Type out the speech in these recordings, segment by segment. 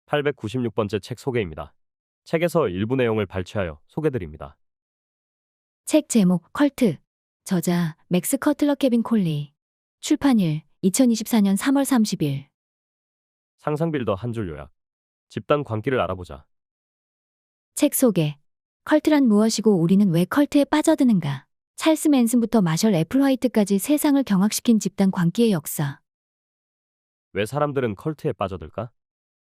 896번째 책 소개입니다. 책에서 일부 내용을 발췌하여 소개드립니다. 책 제목 컬트. 저자 맥스 커틀러 케빈 콜리. 출판일 2024년 3월 30일. 상상빌더 한 줄 요약. 집단 광기를 알아보자. 책 소개. 컬트란 무엇이고 우리는 왜 컬트에 빠져드는가? 찰스 맨슨부터 마셜 애플화이트까지 세상을 경악시킨 집단 광기의 역사. 왜 사람들은 컬트에 빠져들까?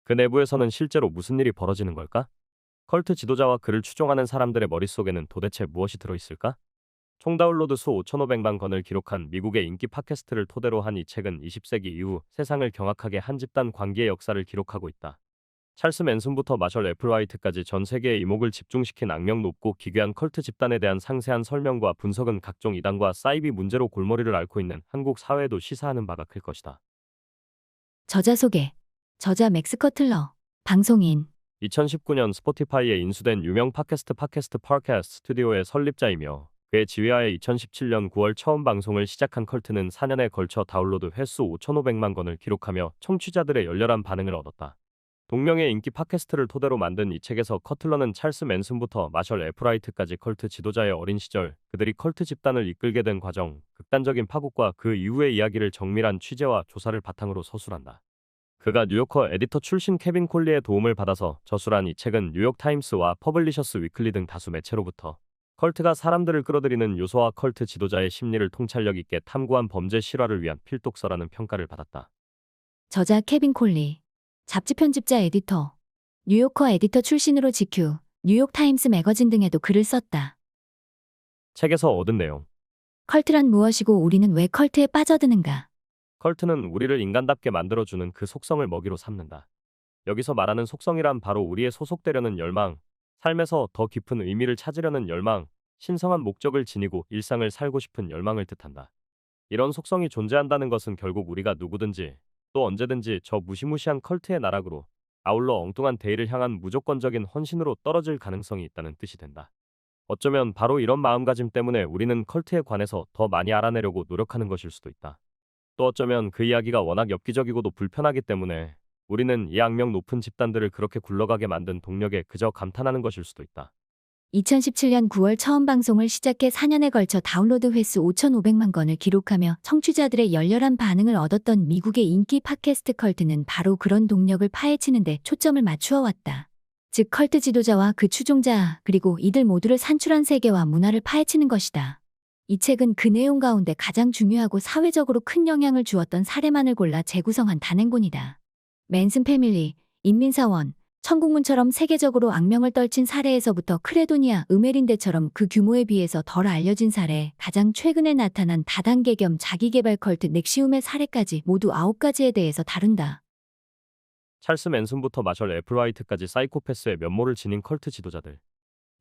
그 내부에서는 실제로 무슨 일이 벌어지는 걸까? 컬트 지도자와 그를 추종하는 사람들의 머릿속에는 도대체 무엇이 들어있을까? 총 다운로드 수 5,500만 건을 기록한 미국의 인기 팟캐스트를 토대로 한 이 책은 20세기 이후 세상을 경악하게 한 집단 광기의 역사를 기록하고 있다. 찰스 맨슨부터 마셜 애플화이트까지 전 세계의 이목을 집중시킨 악명 높고 기괴한 컬트 집단에 대한 상세한 설명과 분석은 각종 이단과 사이비 문제로 골머리를 앓고 있는 한국 사회에도 시사하는 바가 클 것이다. 저자 소개. 저자 맥스 커틀러. 방송인. 2019년 스포티파이에 인수된 유명 팟캐스트 팟캐스트 스튜디오의 설립자이며 그의 지휘하에 2017년 9월 처음 방송을 시작한 컬트는 4년에 걸쳐 다운로드 횟수 5,500만 건을 기록하며 청취자들의 열렬한 반응을 얻었다. 동명의 인기 팟캐스트를 토대로 만든 이 책에서 커틀러는 찰스 맨슨부터 마셜 애플화이트까지 컬트 지도자의 어린 시절, 그들이 컬트 집단을 이끌게 된 과정, 극단적인 파국과 그 이후의 이야기를 정밀한 취재와 조사를 바탕으로 서술한다. 그가 뉴요커 에디터 출신 케빈 콜리의 도움을 받아서 저술한 이 책은 뉴욕타임스와 퍼블리셔스 위클리 등 다수 매체로부터 컬트가 사람들을 끌어들이는 요소와 컬트 지도자의 심리를 통찰력 있게 탐구한 범죄 실화를 위한 필독서라는 평가를 받았다. 저자 케빈 콜리. 잡지 편집자 에디터. 뉴요커 에디터 출신으로 GQ, 뉴욕타임스 매거진 등에도 글을 썼다. 책에서 얻은 내용. 컬트란 무엇이고 우리는 왜 컬트에 빠져드는가? 컬트는 우리를 인간답게 만들어주는 그 속성을 먹이로 삼는다. 여기서 말하는 속성이란 바로 우리의 소속되려는 열망, 삶에서 더 깊은 의미를 찾으려는 열망, 신성한 목적을 지니고 일상을 살고 싶은 열망을 뜻한다. 이런 속성이 존재한다는 것은 결국 우리가 누구든지 또 언제든지 저 무시무시한 컬트의 나락으로 아울러 엉뚱한 대의를 향한 무조건적인 헌신으로 떨어질 가능성이 있다는 뜻이 된다. 어쩌면 바로 이런 마음가짐 때문에 우리는 컬트에 관해서 더 많이 알아내려고 노력하는 것일 수도 있다. 또 어쩌면 그 이야기가 워낙 엽기적이고도 불편하기 때문에 우리는 이 악명 높은 집단들을 그렇게 굴러가게 만든 동력에 그저 감탄하는 것일 수도 있다. 2017년 9월 처음 방송을 시작해 4년에 걸쳐 다운로드 횟수 5,500만 건을 기록하며 청취자들의 열렬한 반응을 얻었던 미국의 인기 팟캐스트 컬트는 바로 그런 동력을 파헤치는 데 초점을 맞추어 왔다. 즉 컬트 지도자와 그 추종자 그리고 이들 모두를 산출한 세계와 문화를 파헤치는 것이다. 이 책은 그 내용 가운데 가장 중요하고 사회적으로 큰 영향을 주었던 사례만을 골라 재구성한 단행본이다. 맨슨 패밀리, 인민사원, 천국문처럼 세계적으로 악명을 떨친 사례에서부터 크레도니아, 으메린데처럼 그 규모에 비해서 덜 알려진 사례, 가장 최근에 나타난 다단계 겸 자기개발 컬트 넥시움의 사례까지 모두 9가지에 대해서 다룬다. 찰스 맨슨부터 마셜 애플화이트까지 사이코패스의 면모를 지닌 컬트 지도자들.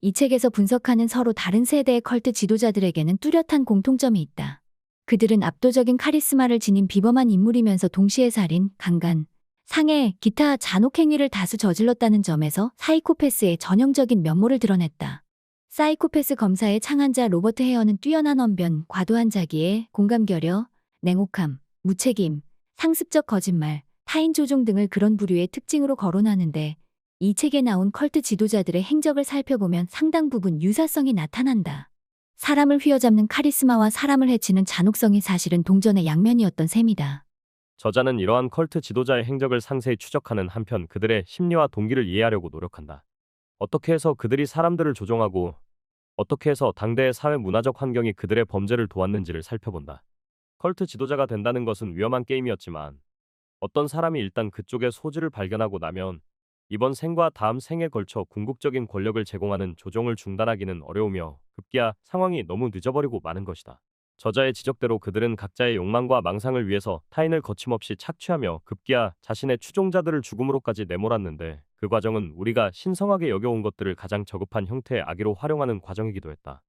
이 책에서 분석하는 서로 다른 세대의 컬트 지도자들에게는 뚜렷한 공통점이 있다. 그들은 압도적인 카리스마를 지닌 비범한 인물이면서 동시에 살인, 강간, 상해, 기타 잔혹 행위를 다수 저질렀다는 점에서 사이코패스의 전형적인 면모를 드러냈다. 사이코패스 검사의 창안자 로버트 헤어는 뛰어난 언변, 과도한 자기애, 공감결여, 냉혹함, 무책임, 상습적 거짓말, 타인 조종 등을 그런 부류의 특징으로 거론하는데 이 책에 나온 컬트 지도자들의 행적을 살펴보면 상당 부분 유사성이 나타난다. 사람을 휘어잡는 카리스마와 사람을 해치는 잔혹성이 사실은 동전의 양면이었던 셈이다. 저자는 이러한 컬트 지도자의 행적을 상세히 추적하는 한편 그들의 심리와 동기를 이해하려고 노력한다. 어떻게 해서 그들이 사람들을 조종하고 어떻게 해서 당대의 사회 문화적 환경이 그들의 범죄를 도왔는지를 살펴본다. 컬트 지도자가 된다는 것은 위험한 게임이었지만 어떤 사람이 일단 그쪽의 소질을 발견하고 나면 이번 생과 다음 생에 걸쳐 궁극적인 권력을 제공하는 조종을 중단하기는 어려우며 급기야 상황이 너무 늦어버리고 마는 것이다. 저자의 지적대로 그들은 각자의 욕망과 망상을 위해서 타인을 거침없이 착취하며 급기야 자신의 추종자들을 죽음으로까지 내몰았는데 그 과정은 우리가 신성하게 여겨온 것들을 가장 저급한 형태의 악의로 활용하는 과정이기도 했다.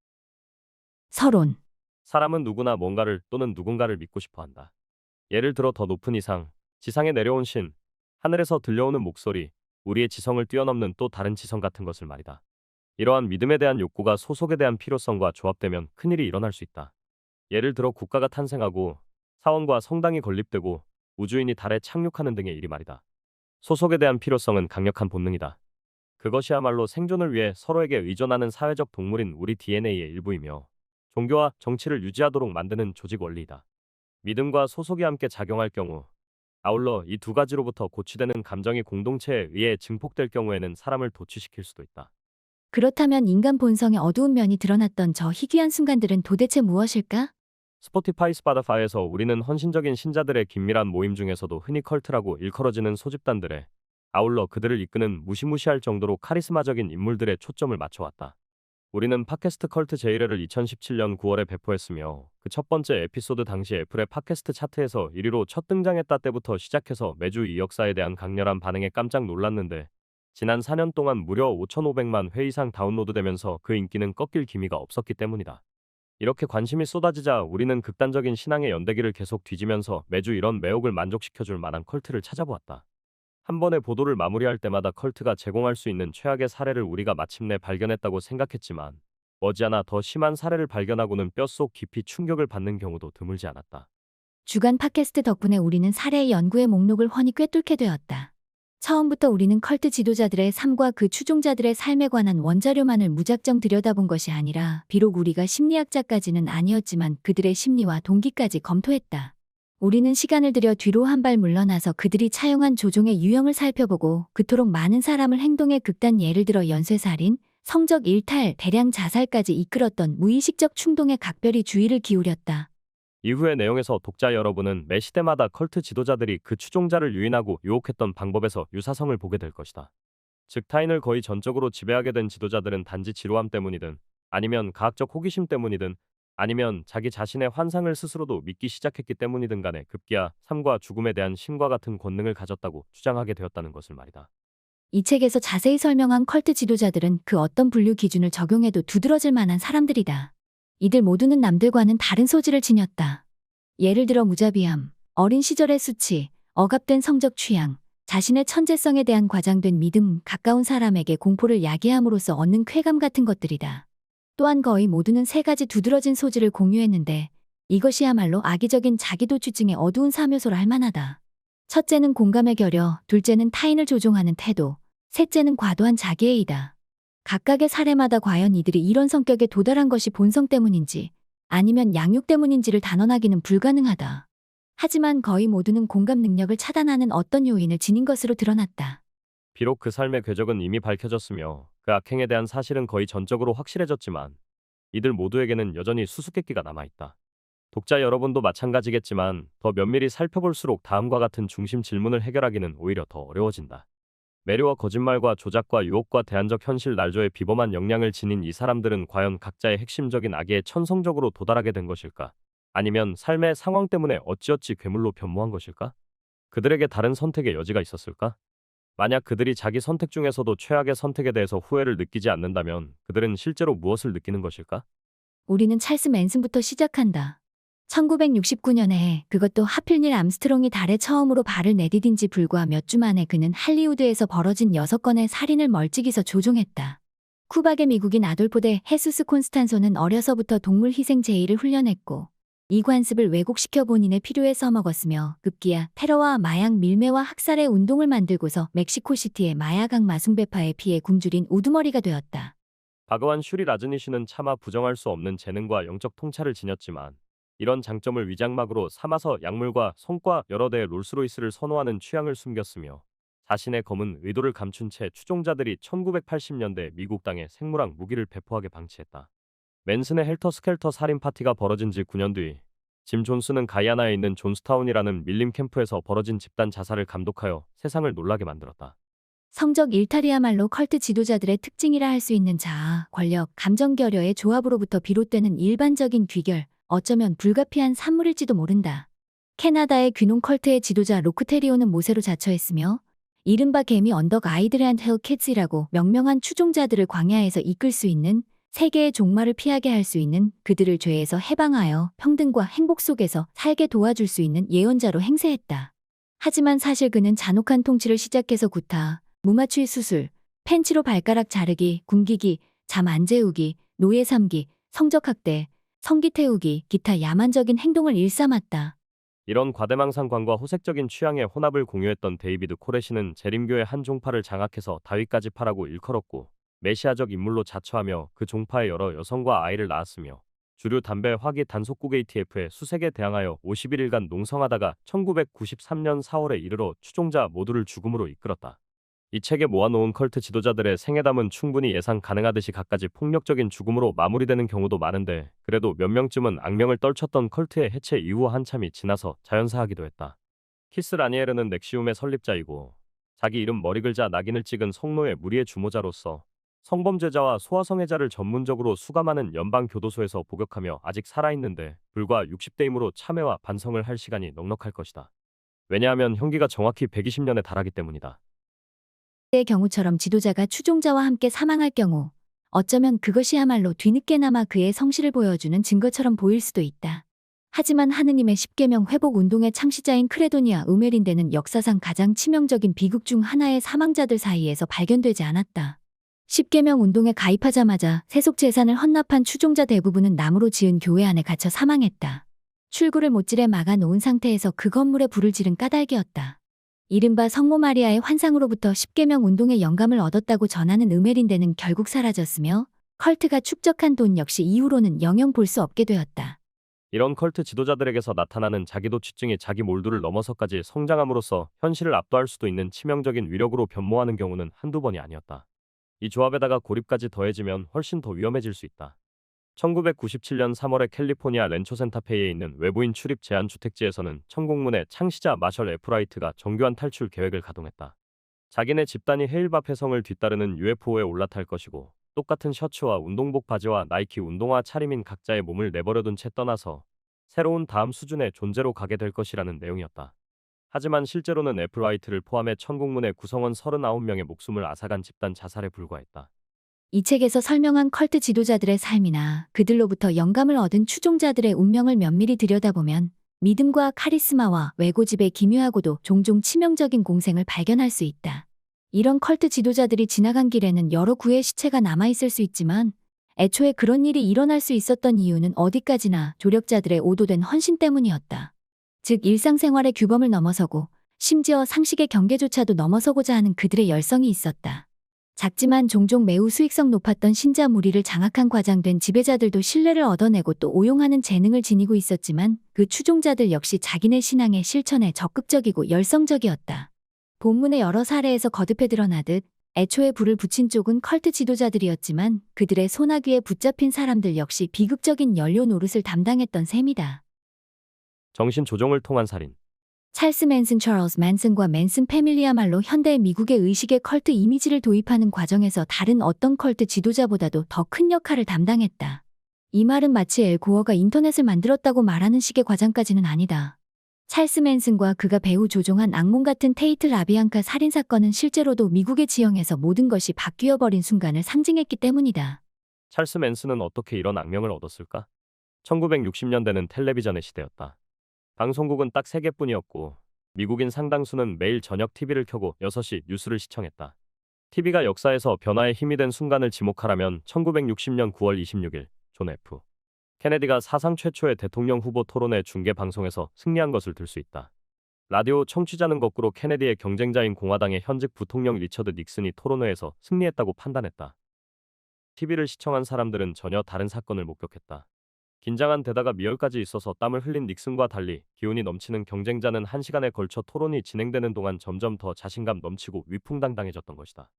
서론. 사람은 누구나 뭔가를 또는 누군가를 믿고 싶어 한다. 예를 들어 더 높은 이상, 지상에 내려온 신, 하늘에서 들려오는 목소리, 우리의 지성을 뛰어넘는 또 다른 지성 같은 것을 말이다. 이러한 믿음에 대한 욕구가 소속에 대한 필요성과 조합되면 큰일이 일어날 수 있다. 예를 들어 국가가 탄생하고 사원과 성당이 건립되고 우주인이 달에 착륙하는 등의 일이 말이다. 소속에 대한 필요성은 강력한 본능이다. 그것이야말로 생존을 위해 서로에게 의존하는 사회적 동물인 우리 DNA의 일부이며 종교와 정치를 유지하도록 만드는 조직 원리이다. 믿음과 소속이 함께 작용할 경우, 아울러 이 두 가지로부터 고취되는 감정이 공동체에 의해 증폭될 경우에는 사람을 도취시킬 수도 있다. 그렇다면 인간 본성의 어두운 면이 드러났던 저 희귀한 순간들은 도대체 무엇일까? 스포티파이에서 우리는 헌신적인 신자들의 긴밀한 모임 중에서도 흔히 컬트라고 일컬어지는 소집단들에 아울러 그들을 이끄는 무시무시할 정도로 카리스마적인 인물들에 초점을 맞춰왔다. 우리는 팟캐스트 컬트 제1회를 2017년 9월에 배포했으며 그 첫 번째 에피소드 당시 애플의 팟캐스트 차트에서 1위로 첫 등장했다 때부터 시작해서 매주 이 역사에 대한 강렬한 반응에 깜짝 놀랐는데 지난 4년 동안 무려 5,500만 회 이상 다운로드되면서 그 인기는 꺾일 기미가 없었기 때문이다. 이렇게 관심이 쏟아지자 우리는 극단적인 신앙의 연대기를 계속 뒤지면서 매주 이런 매혹을 만족시켜줄 만한 컬트를 찾아보았다. 한 번의 보도를 마무리할 때마다 컬트가 제공할 수 있는 최악의 사례를 우리가 마침내 발견했다고 생각했지만 머지않아 더 심한 사례를 발견하고는 뼛속 깊이 충격을 받는 경우도 드물지 않았다. 주간 팟캐스트 덕분에 우리는 사례의 연구의 목록을 훤히 꿰뚫게 되었다. 처음부터 우리는 컬트 지도자들의 삶과 그 추종자들의 삶에 관한 원자료만을 무작정 들여다본 것이 아니라 비록 우리가 심리학자까지는 아니었지만 그들의 심리와 동기까지 검토했다. 우리는 시간을 들여 뒤로 한 발 물러나서 그들이 차용한 조종의 유형을 살펴보고 그토록 많은 사람을 행동의 극단 예를 들어 연쇄살인, 성적 일탈, 대량 자살까지 이끌었던 무의식적 충동에 각별히 주의를 기울였다. 이후의 내용에서 독자 여러분은 매 시대마다 컬트 지도자들이 그 추종자를 유인하고 유혹했던 방법에서 유사성을 보게 될 것이다. 즉 타인을 거의 전적으로 지배하게 된 지도자들은 단지 지루함 때문이든 아니면 과학적 호기심 때문이든 아니면 자기 자신의 환상을 스스로도 믿기 시작했기 때문이든 간에 급기야 삶과 죽음에 대한 신과 같은 권능을 가졌다고 주장하게 되었다는 것을 말이다. 이 책에서 자세히 설명한 컬트 지도자들은 그 어떤 분류 기준을 적용해도 두드러질 만한 사람들이다. 이들 모두는 남들과는 다른 소질을 지녔다. 예를 들어 무자비함, 어린 시절의 수치, 억압된 성적 취향, 자신의 천재성에 대한 과장된 믿음, 가까운 사람에게 공포를 야기함으로써 얻는 쾌감 같은 것들이다. 또한 거의 모두는 세 가지 두드러진 소질을 공유했는데 이것이야말로 악의적인 자기도취증의 어두운 사묘소라 할 만하다. 첫째는 공감의 결여, 둘째는 타인을 조종하는 태도, 셋째는 과도한 자기애이다. 각각의 사례마다 과연 이들이 이런 성격에 도달한 것이 본성 때문인지 아니면 양육 때문인지를 단언하기는 불가능하다. 하지만 거의 모두는 공감 능력을 차단하는 어떤 요인을 지닌 것으로 드러났다. 비록 그 삶의 궤적은 이미 밝혀졌으며 그 악행에 대한 사실은 거의 전적으로 확실해졌지만 이들 모두에게는 여전히 수수께끼가 남아있다. 독자 여러분도 마찬가지겠지만 더 면밀히 살펴볼수록 다음과 같은 중심 질문을 해결하기는 오히려 더 어려워진다. 매료와 거짓말과 조작과 유혹과 대안적 현실 날조의 비범한 역량을 지닌 이 사람들은 과연 각자의 핵심적인 악에 천성적으로 도달하게 된 것일까? 아니면 삶의 상황 때문에 어찌어찌 괴물로 변모한 것일까? 그들에게 다른 선택의 여지가 있었을까? 만약 그들이 자기 선택 중에서도 최악의 선택에 대해서 후회를 느끼지 않는다면 그들은 실제로 무엇을 느끼는 것일까? 우리는 찰스 맨슨부터 시작한다. 1969년에 그것도 하필 닐 암스트롱이 달에 처음으로 발을 내디딘 지 불과 몇 주 만에 그는 할리우드에서 벌어진 6건의 살인을 멀찍이서 조종했다. 쿠박의 미국인 아돌포 데 헤수스 콘스탄소는 어려서부터 동물 희생 제의를 훈련했고 이 관습을 왜곡시켜 본인의 필요에 써먹었으며 급기야 테러와 마약 밀매와 학살의 운동을 만들고서 멕시코시티의 마약 악마 숭배파에 피해 굶주린 우두머리가 되었다. 바그완 슈리 라즈니쉬는 차마 부정할 수 없는 재능과 영적 통찰을 지녔지만 이런 장점을 위장막으로 삼아서 약물과 성과 여러 대의 롤스로이스를 선호하는 취향을 숨겼으며 자신의 검은 의도를 감춘 채 추종자들이 1980년대 미국 땅에 생물학 무기를 배포하게 방치했다. 맨슨의 헬터스켈터 살인 파티가 벌어진 지 9년 뒤 짐 존스는 가이아나에 있는 존스타운이라는 밀림 캠프에서 벌어진 집단 자살을 감독하여 세상을 놀라게 만들었다. 성적 일탈이야말로 컬트 지도자들의 특징이라 할 수 있는 자아, 권력, 감정 결여의 조합으로부터 비롯되는 일반적인 귀결, 어쩌면 불가피한 산물일지도 모른다. 캐나다의 귀농 컬트의 지도자 로크테리오는 모세로 자처했으며 이른바 개미 언덕 아이들 앤 헬 캣이라고 명명한 추종자들을 광야에서 이끌 수 있는 세계의 종말을 피하게 할 수 있는 그들을 죄에서 해방하여 평등과 행복 속에서 살게 도와줄 수 있는 예언자로 행세했다. 하지만 사실 그는 잔혹한 통치를 시작해서 구타, 무마취 수술, 펜치로 발가락 자르기, 굶기기, 잠 안 재우기, 노예 삼기, 성적학대, 성기 태우기, 기타 야만적인 행동을 일삼았다. 이런 과대망상관과 호색적인 취향의 혼합을 공유했던 데이비드 코레시는 재림교의 한 종파를 장악해서 다윗까지 파라고 일컬었고 메시아적 인물로 자처하며 그 종파에 여러 여성과 아이를 낳았으며 주류 담배 화기 단속국 ATF에 수색에 대항하여 51일간 농성하다가 1993년 4월에 이르러 추종자 모두를 죽음으로 이끌었다. 이 책에 모아놓은 컬트 지도자들의 생애담은 충분히 예상 가능하듯이 갖가지 폭력적인 죽음으로 마무리되는 경우도 많은데 그래도 몇 명쯤은 악명을 떨쳤던 컬트의 해체 이후 한참이 지나서 자연사하기도 했다. 키스 라니에르는 넥시움의 설립자이고 자기 이름 머리글자 낙인을 찍은 성노예 무리의 주모자로서 성범죄자와 소아성애자를 전문적으로 수감하는 연방교도소에서 복역하며 아직 살아있는데 불과 60대이므로 참회와 반성을 할 시간이 넉넉할 것이다. 왜냐하면 형기가 정확히 120년에 달하기 때문이다. 의 경우처럼 지도자가 추종자와 함께 사망할 경우 어쩌면 그것이야말로 뒤늦게나마 그의 성실을 보여주는 증거처럼 보일 수도 있다. 하지만 하느님의 십계명 회복 운동의 창시자인 크레도니아 우메린데는 역사상 가장 치명적인 비극 중 하나의 사망자들 사이에서 발견되지 않았다. 십계명 운동에 가입하자마자 세속 재산을 헌납한 추종자 대부분은 나무로 지은 교회 안에 갇혀 사망했다. 출구를 못질에 막아놓은 상태에서 그 건물에 불을 지른 까닭이었다. 이른바 성모 마리아의 환상으로부터 십계명 운동의 영감을 얻었다고 전하는 음메린데는 결국 사라졌으며 컬트가 축적한 돈 역시 이후로는 영영 볼 수 없게 되었다. 이런 컬트 지도자들에게서 나타나는 자기도취증이 자기 몰두를 넘어서까지 성장함으로써 현실을 압도할 수도 있는 치명적인 위력으로 변모하는 경우는 한두 번이 아니었다. 이 조합에다가 고립까지 더해지면 훨씬 더 위험해질 수 있다. 1997년 3월에 캘리포니아 렌초 센타페이에 있는 외부인 출입 제한 주택지에서는 천공문의 창시자 마셜 에프라이트가 정교한 탈출 계획을 가동했다. 자기네 집단이 헤일밥 해성을 뒤따르는 UFO에 올라탈 것이고 똑같은 셔츠와 운동복 바지와 나이키 운동화 차림인 각자의 몸을 내버려둔 채 떠나서 새로운 다음 수준의 존재로 가게 될 것이라는 내용이었다. 하지만 실제로는 에프라이트를 포함해 천공문의 구성원 39명의 목숨을 앗아간 집단 자살에 불과했다. 이 책에서 설명한 컬트 지도자들의 삶이나 그들로부터 영감을 얻은 추종자들의 운명을 면밀히 들여다보면 믿음과 카리스마와 외고집의 기묘하고도 종종 치명적인 공생을 발견할 수 있다. 이런 컬트 지도자들이 지나간 길에는 여러 구의 시체가 남아있을 수 있지만 애초에 그런 일이 일어날 수 있었던 이유는 어디까지나 조력자들의 오도된 헌신 때문이었다. 즉 일상생활의 규범을 넘어서고 심지어 상식의 경계조차도 넘어서고자 하는 그들의 열성이 있었다. 작지만 종종 매우 수익성 높았던 신자 무리를 장악한 과장된 지배자들도 신뢰를 얻어내고 또 오용하는 재능을 지니고 있었지만 그 추종자들 역시 자기네 신앙의 실천에 적극적이고 열성적이었다. 본문의 여러 사례에서 거듭해 드러나듯 애초에 불을 붙인 쪽은 컬트 지도자들이었지만 그들의 소나귀에 붙잡힌 사람들 역시 비극적인 연료 노릇을 담당했던 셈이다. 정신 조종을 통한 살인. 찰스 맨슨 찰스 맨슨과 맨슨 패밀리야말로 현대 미국의 의식의 컬트 이미지를 도입하는 과정에서 다른 어떤 컬트 지도자보다도 더 큰 역할을 담당했다. 이 말은 마치 엘 고어가 인터넷을 만들었다고 말하는 식의 과장까지는 아니다. 찰스 맨슨과 그가 배후 조종한 악몽 같은 테이트 라비앙카 살인사건은 실제로도 미국의 지형에서 모든 것이 바뀌어버린 순간을 상징했기 때문이다. 찰스 맨슨은 어떻게 이런 악명을 얻었을까? 1960년대는 텔레비전의 시대였다. 방송국은 딱 3개뿐이었고 미국인 상당수는 매일 저녁 TV를 켜고 6시 뉴스를 시청했다. TV가 역사에서 변화의 힘이 된 순간을 지목하라면 1960년 9월 26일 존 F. 케네디가 사상 최초의 대통령 후보 토론회 중계 방송에서 승리한 것을 들 수 있다. 라디오 청취자는 거꾸로 케네디의 경쟁자인 공화당의 현직 부통령 리처드 닉슨이 토론회에서 승리했다고 판단했다. TV를 시청한 사람들은 전혀 다른 사건을 목격했다. 긴장한 데다가 미열까지 있어서 땀을 흘린 닉슨과 달리 기운이 넘치는 경쟁자는 1시간에 걸쳐 토론이 진행되는 동안 점점 더 자신감 넘치고 위풍당당해졌던 것이다.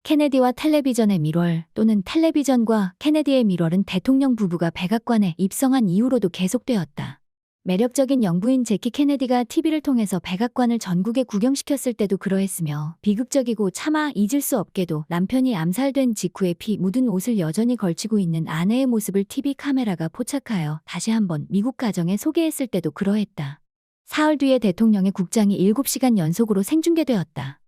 케네디와 텔레비전의 밀월 또는 텔레비전과 케네디의 밀월은 대통령 부부가 백악관에 입성한 이후로도 계속되었다. 매력적인 영부인 제키 케네디가 TV를 통해서 백악관을 전국에 구경시켰을 때도 그러했으며 비극적이고 차마 잊을 수 없게도 남편이 암살된 직후에 피 묻은 옷을 여전히 걸치고 있는 아내의 모습을 TV 카메라가 포착하여 다시 한번 미국 가정에 소개했을 때도 그러했다. 사흘 뒤에 대통령의 국장이 7시간 연속으로 생중계되었다.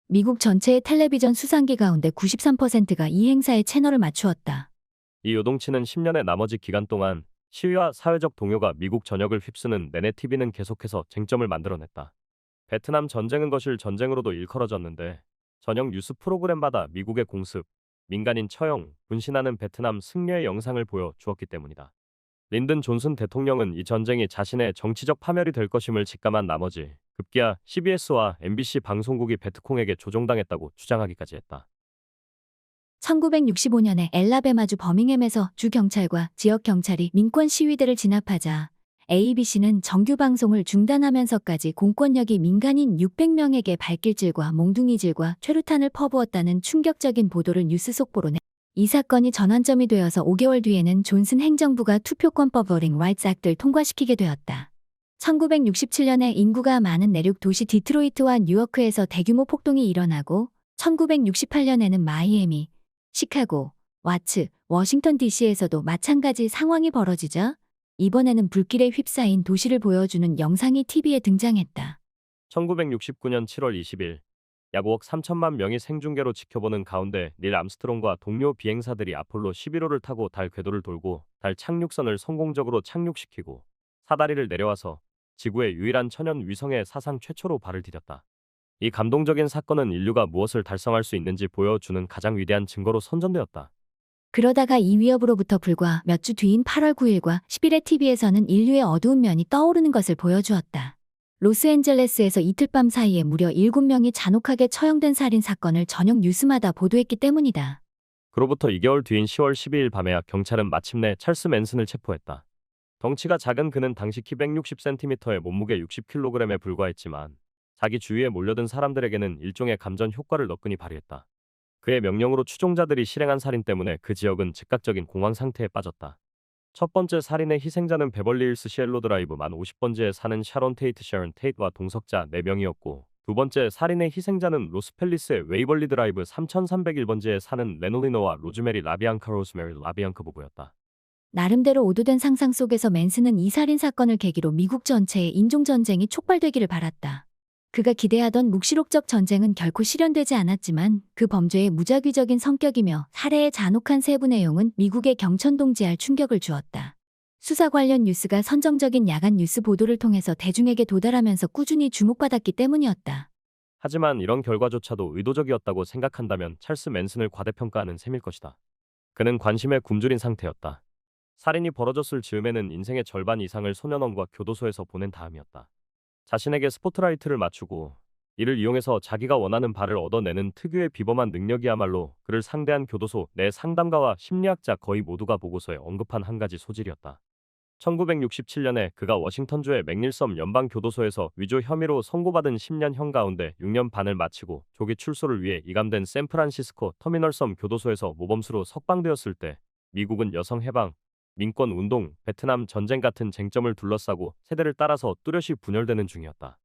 미국 전체의 텔레비전 수상기 가운데 93%가 이 행사에 채널을 맞추었다. 이 요동치는 10년의 나머지 기간 동안 시위와 사회적 동요가 미국 전역을 휩쓰는 내내 TV는 계속해서 쟁점을 만들어냈다. 베트남 전쟁은 거실 전쟁으로도 일컬어졌는데 저녁 뉴스 프로그램마다 미국의 공습, 민간인 처형, 분신하는 베트남 승려의 영상을 보여 주었기 때문이다. 린든 존슨 대통령은 이 전쟁이 자신의 정치적 파멸이 될 것임을 직감한 나머지 급기야 CBS와 MBC 방송국이 베트콩에게 조종당했다고 주장하기까지 했다. 1965년에 엘라베마주 버밍햄에서 주 경찰과 지역 경찰이 민권 시위대를 진압하자 ABC는 정규 방송을 중단하면서까지 공권력이 민간인 600명에게 발길질과 몽둥이질과 최루탄을 퍼부었다는 충격적인 보도를 뉴스 속보로 내. 이 사건이 전환점이 되어서 5개월 뒤에는 존슨 행정부가 투표권법 Voting Rights Act를 통과시키게 되었다. 1967년에 인구가 많은 내륙 도시 디트로이트와 뉴요크에서 대규모 폭동이 일어나고 1968년에는 마이애미, 시카고, 와츠, 워싱턴 DC에서도 마찬가지 상황이 벌어지자 이번에는 불길에 휩싸인 도시를 보여주는 영상이 TV에 등장했다. 1969년 7월 20일 약 5억 3천만 명이 생중계로 지켜보는 가운데 닐 암스트롱과 동료 비행사들이 아폴로 11호를 타고 달 궤도를 돌고 달 착륙선을 성공적으로 착륙시키고 사다리를 내려와서 지구의 유일한 천연 위성에 사상 최초로 발을 디뎠다. 이 감동적인 사건은 인류가 무엇을 달성할 수 있는지 보여주는 가장 위대한 증거로 선전되었다. 그러다가 이 위협으로부터 불과 몇 주 뒤인 8월 9일과 10일에 TV에서는 인류의 어두운 면이 떠오르는 것을 보여주었다. 로스앤젤레스에서 이틀 밤 사이에 무려 7명이 잔혹하게 처형된 살인 사건을 저녁 뉴스마다 보도했기 때문이다. 그로부터 2개월 뒤인 10월 12일 밤에야 경찰은 마침내 찰스 맨슨을 체포했다. 덩치가 작은 그는 당시 키 160cm에 몸무게 60kg에 불과했지만 자기 주위에 몰려든 사람들에게는 일종의 감전 효과를 너끈히 발휘했다. 그의 명령으로 추종자들이 실행한 살인 때문에 그 지역은 즉각적인 공황 상태에 빠졌다. 첫 번째 살인의 희생자는 베벌리힐스 시엘로 드라이브 만 50번지에 사는 샤론 테이트 샤론 테이트와 동석자 4명이었고 두 번째 살인의 희생자는 로스펠리스의 웨이벌리 드라이브 3301번지에 사는 레놀리노와 로즈메리 라비앙카 로즈메리 라비앙카 부부였다. 나름대로 오도된 상상 속에서 맨슨은 이 살인 사건을 계기로 미국 전체에 인종전쟁이 촉발되기를 바랐다. 그가 기대하던 묵시록적 전쟁은 결코 실현되지 않았지만 그 범죄의 무작위적인 성격이며 살해의 잔혹한 세부 내용은 미국의 경천동지할 충격을 주었다. 수사 관련 뉴스가 선정적인 야간 뉴스 보도를 통해서 대중에게 도달하면서 꾸준히 주목받았기 때문이었다. 하지만 이런 결과조차도 의도적이었다고 생각한다면 찰스 맨슨을 과대평가하는 셈일 것이다. 그는 관심에 굶주린 상태였다. 살인이 벌어졌을 즈음에는 인생의 절반 이상을 소년원과 교도소에서 보낸 다음이었다. 자신에게 스포트라이트를 맞추고 이를 이용해서 자기가 원하는 바를 얻어내는 특유의 비범한 능력이야말로 그를 상대한 교도소 내 상담가와 심리학자 거의 모두가 보고서에 언급한 한 가지 소질이었다. 1967년에 그가 워싱턴주의 맥닐섬 연방교도소에서 위조 혐의로 선고받은 10년형 가운데 6년 반을 마치고 조기 출소를 위해 이감된 샌프란시스코 터미널섬 교도소에서 모범수로 석방되었을 때 미국은 여성 해방, 민권 운동, 베트남 전쟁 같은 쟁점을 둘러싸고 세대를 따라서 뚜렷이 분열되는 중이었다.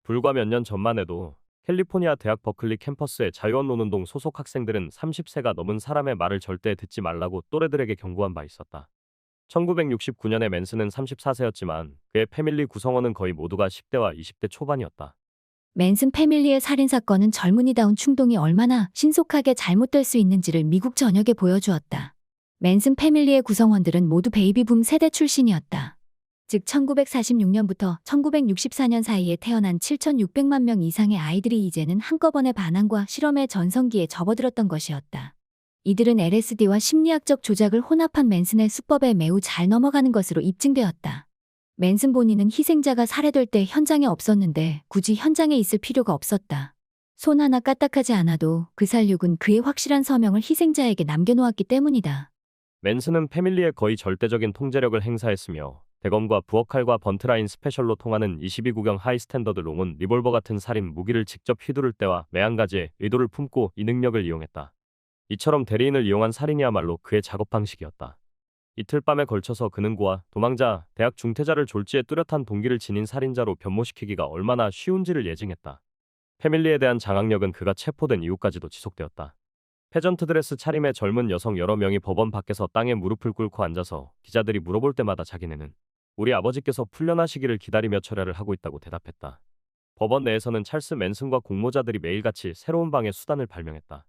불과 몇 년 전만 해도 캘리포니아 대학 버클리 캠퍼스의 자유언론운동 소속 학생들은 30세가 넘은 사람의 말을 절대 듣지 말라고 또래들에게 경고한 바 있었다. 1969년에 맨슨은 34세였지만 그의 패밀리 구성원은 거의 모두가 10대와 20대 초반이었다. 맨슨 패밀리의 살인사건은 젊은이다운 충동이 얼마나 신속하게 잘못될 수 있는지를 미국 전역에 보여주었다. 맨슨 패밀리의 구성원들은 모두 베이비붐 세대 출신이었다. 즉 1946년부터 1964년 사이에 태어난 7,600만 명 이상의 아이들이 이제는 한꺼번에 반항과 실험의 전성기에 접어들었던 것이었다. 이들은 LSD와 심리학적 조작을 혼합한 맨슨의 수법에 매우 잘 넘어가는 것으로 입증되었다. 맨슨 본인은 희생자가 살해될 때 현장에 없었는데 굳이 현장에 있을 필요가 없었다. 손 하나 까딱하지 않아도 그 살육은 그의 확실한 서명을 희생자에게 남겨놓았기 때문이다. 맨슨은 패밀리의 거의 절대적인 통제력을 행사했으며 대검과 부엌칼과 번트라인 스페셜로 통하는 22구경 하이스탠더드 롱은 리볼버 같은 살인 무기를 직접 휘두를 때와 매한가지의 의도를 품고 이 능력을 이용했다. 이처럼 대리인을 이용한 살인이야말로 그의 작업 방식이었다. 이틀 밤에 걸쳐서 그는 고아, 도망자, 대학 중퇴자를 졸지에 뚜렷한 동기를 지닌 살인자로 변모시키기가 얼마나 쉬운지를 예증했다. 패밀리에 대한 장악력은 그가 체포된 이후까지도 지속되었다. 패전트 드레스 차림의 젊은 여성 여러 명이 법원 밖에서 땅에 무릎을 꿇고 앉아서 기자들이 물어볼 때마다 자기네는 우리 아버지께서 풀려나시기를 기다리며 철야를 하고 있다고 대답했다. 법원 내에서는 찰스 맨슨과 공모자들이 매일같이 새로운 방해 수단을 발명했다.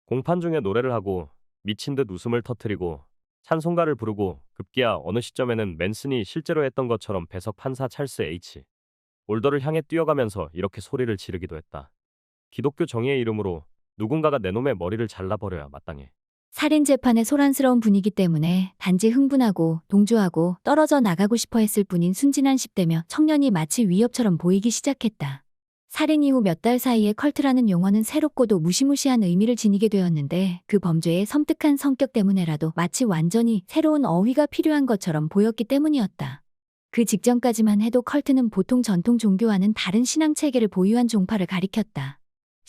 공판 중에 노래를 하고 미친 듯 웃음을 터뜨리고 찬송가를 부르고 급기야 어느 시점에는 맨슨이 실제로 했던 것처럼 배석 판사 찰스 H. 올더를 향해 뛰어가면서 이렇게 소리를 지르기도 했다. 기독교 정의의 이름으로 누군가가 내 놈의 머리를 잘라버려야 마땅해. 살인 재판의 소란스러운 분위기 때문에 단지 흥분하고 동조하고 떨어져 나가고 싶어 했을 뿐인 순진한 10대며 청년이 마치 위협처럼 보이기 시작했다. 살인 이후 몇 달 사이에 컬트라는 용어는 새롭고도 무시무시한 의미를 지니게 되었는데 그 범죄의 섬뜩한 성격 때문에라도 마치 완전히 새로운 어휘가 필요한 것처럼 보였기 때문이었다. 그 직전까지만 해도 컬트는 보통 전통 종교와는 다른 신앙 체계를 보유한 종파를 가리켰다.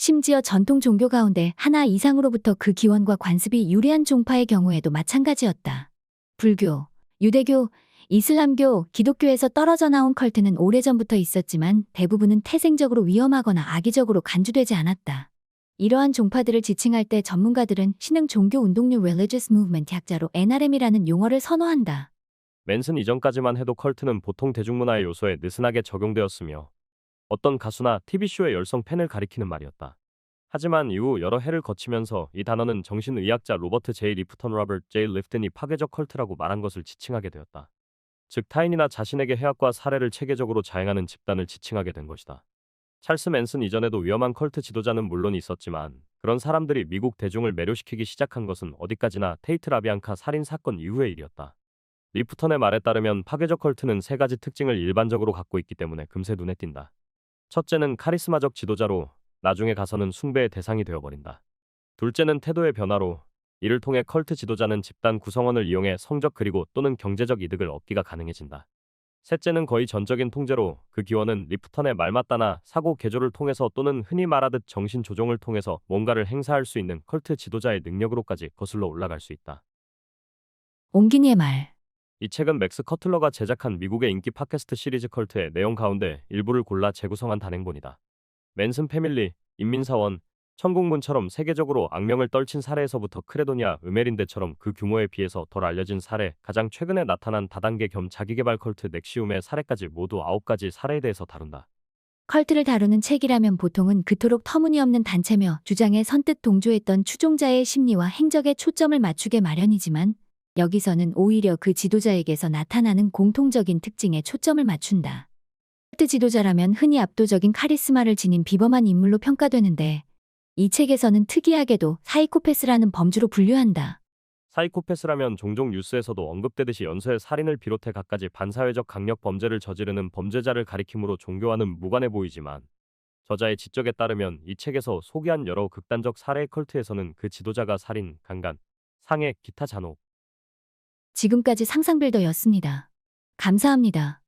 심지어 전통 종교 가운데 하나 이상으로부터 그 기원과 관습이 유래한 종파의 경우에도 마찬가지였다. 불교, 유대교, 이슬람교, 기독교에서 떨어져 나온 컬트는 오래전부터 있었지만 대부분은 태생적으로 위험하거나 악의적으로 간주되지 않았다. 이러한 종파들을 지칭할 때 전문가들은 신흥 종교 운동류 Religious Movement 약자로 NRM이라는 용어를 선호한다. 맨슨 이전까지만 해도 컬트는 보통 대중문화의 요소에 느슨하게 적용되었으며 어떤 가수나 TV쇼의 열성 팬을 가리키는 말이었다. 하지만 이후 여러 해를 거치면서 이 단어는 정신의학자 로버트 J. 리프턴 로버트 J. 리프튼이 파괴적 컬트라고 말한 것을 지칭하게 되었다. 즉 타인이나 자신에게 해악과 살해를 체계적으로 자행하는 집단을 지칭하게 된 것이다. 찰스 맨슨 이전에도 위험한 컬트 지도자는 물론 있었지만 그런 사람들이 미국 대중을 매료시키기 시작한 것은 어디까지나 테이트 라비앙카 살인 사건 이후의 일이었다. 리프턴의 말에 따르면 파괴적 컬트는 세 가지 특징을 일반적으로 갖고 있기 때문에 금세 눈에 띈다. 첫째는 카리스마적 지도자로 나중에 가서는 숭배의 대상이 되어버린다. 둘째는 태도의 변화로 이를 통해 컬트 지도자는 집단 구성원을 이용해 성적 그리고 또는 경제적 이득을 얻기가 가능해진다. 셋째는 거의 전적인 통제로 그 기원은 리프턴의 말 맞다나 사고 개조를 통해서 또는 흔히 말하듯 정신 조종을 통해서 뭔가를 행사할 수 있는 컬트 지도자의 능력으로까지 거슬러 올라갈 수 있다. 옹긴이의 말. 이 책은 맥스 커틀러가 제작한 미국의 인기 팟캐스트 시리즈 컬트의 내용 가운데 일부를 골라 재구성한 단행본이다. 맨슨 패밀리, 인민사원, 천국문처럼 세계적으로 악명을 떨친 사례에서부터 크레도냐, 으메린데처럼 그 규모에 비해서 덜 알려진 사례, 가장 최근에 나타난 다단계 겸 자기개발 컬트 넥시움의 사례까지 모두 9가지 사례에 대해서 다룬다. 컬트를 다루는 책이라면 보통은 그토록 터무니없는 단체며 주장에 선뜻 동조했던 추종자의 심리와 행적에 초점을 맞추게 마련이지만 여기서는 오히려 그 지도자에게서 나타나는 공통적인 특징에 초점을 맞춘다. 컬트 지도자라면 흔히 압도적인 카리스마를 지닌 비범한 인물로 평가되는데 이 책에서는 특이하게도 사이코패스라는 범주로 분류한다. 사이코패스라면 종종 뉴스에서도 언급되듯이 연쇄 살인을 비롯해 갖가지 반사회적 강력 범죄를 저지르는 범죄자를 가리키므로 종교와는 무관해 보이지만 저자의 지적에 따르면 이 책에서 소개한 여러 극단적 사례의 컬트에서는 그 지도자가 살인, 강간, 상해, 기타 잔혹, 지금까지 상상빌더였습니다. 감사합니다.